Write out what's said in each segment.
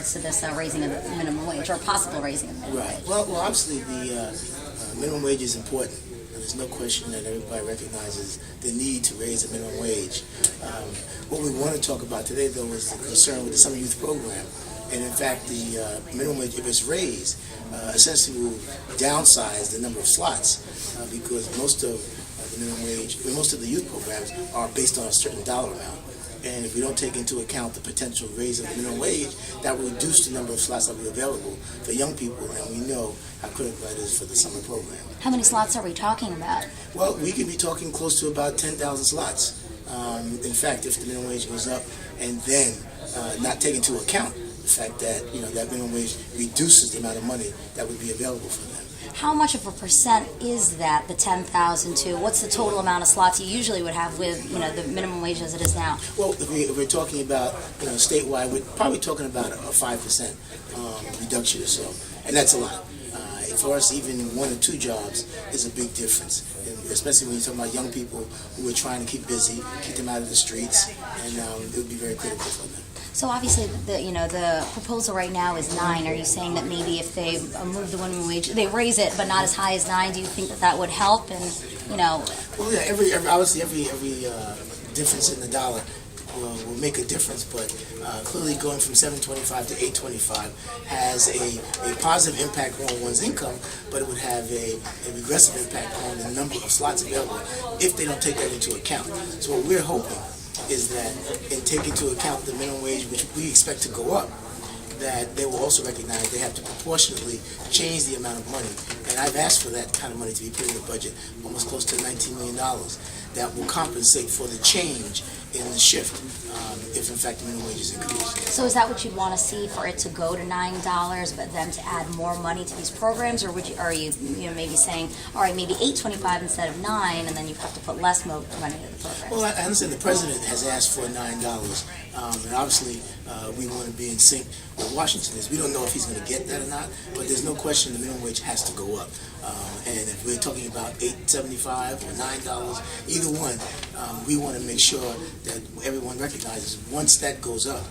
regards to this raising of the minimum wage, or possible raising of the minimum Right. wage? Well, obviously the minimum wage is important. There's no question that everybody recognizes the need to raise the minimum wage. What we want to talk about today, though, is the concern with the summer youth program. And in fact, the minimum wage, if it's raised, essentially will downsize the number of slots because most of the minimum wage, most of the youth programs are based on a certain dollar amount. And if we don't take into account the potential raise of the minimum wage, that will reduce the number of slots that will be available for young people, and we know how critical that is for the summer program. How many slots are we talking about? Well, we could be talking close to about 10,000 slots. In fact, if the minimum wage goes up, and then not take into account the fact that that minimum wage reduces the amount of money that would be available for them. How much of a percent is that, the 10,000 to, what's the total amount of slots you usually would have with, the minimum wage as it is now? Well, if we're talking about, statewide, we're probably talking about a 5% reduction or so, and that's a lot. For us, even one or two jobs is a big difference, and especially when you're talking about young people who are trying to keep busy, keep them out of the streets, and it would be very critical for them. So obviously, the proposal right now is 9. Are you saying that maybe if they move the minimum wage, they raise it, but not as high as 9? Do you think that would help? And Well, yeah, obviously every difference in the dollar will make a difference, but clearly going from $7.25 to $8.25 has a positive impact on one's income, but it would have a regressive impact on the number of slots available if they don't take that into account. So what we're hoping is that in taking into account the minimum wage, which we expect to go up, that they will also recognize they have to proportionately change the amount of money. And I've asked for that kind of money to be put in the budget, almost close to $19 million, that will compensate for the change in the shift if in fact the minimum wage is increased. so is that what you'd want to see, for it to go to $9, but them to add more money to these programs, or are you maybe saying, all right, maybe $8.25 instead of $9, and then you have to put less money into the program? Well, I understand the president has asked for $9, and obviously we want to be in sync with Washington. We don't know if he's going to get that or not, but there's no question the minimum wage has to go up. And if we're talking about $8.75 or $9, either one, we want to make sure that everyone recognizes once that goes up.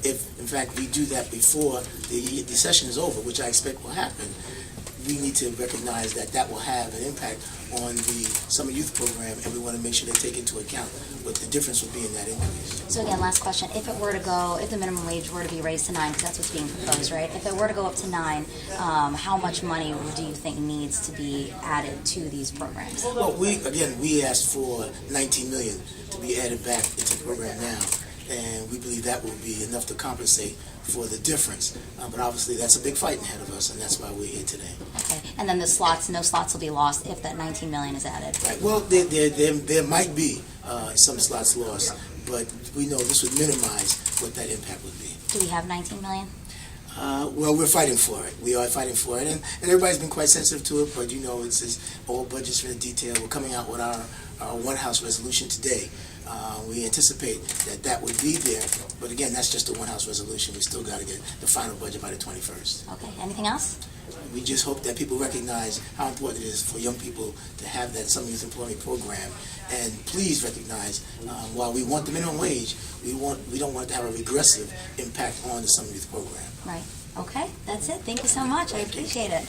If in fact we do that before the session is over, which I expect will happen, we need to recognize that that will have an impact on the summer youth program, and we want to make sure they take into account what the difference will be in that increase. So again, last question: if the minimum wage were to be raised to 9, because that's what's being proposed, right? If it were to go up to 9, how much money do you think needs to be added to these programs? Well, we asked for $19 million to be added back into the program now, and we believe that will be enough to compensate for the difference. But obviously, that's a big fight ahead of us, and that's why we're here today. Okay, and then no slots will be lost if that $19 million is added. Right. Well, there might be some slots lost, but we know this would minimize what that impact would be. Do we have $19 million? Well, we're fighting for it. We are fighting for it, and everybody's been quite sensitive to it. But it's all budgets for the detail. We're coming out with our One House resolution today. We anticipate that would be there, but again, that's just a One House resolution. We still got to get the final budget by the 21st. Okay. Anything else? We just hope that people recognize how important it is for young people to have that summer youth employment program, and please recognize while we want the minimum wage, we don't want it to have a regressive impact on the summer youth program. Right. Okay. That's it. Thank you so much. I appreciate it.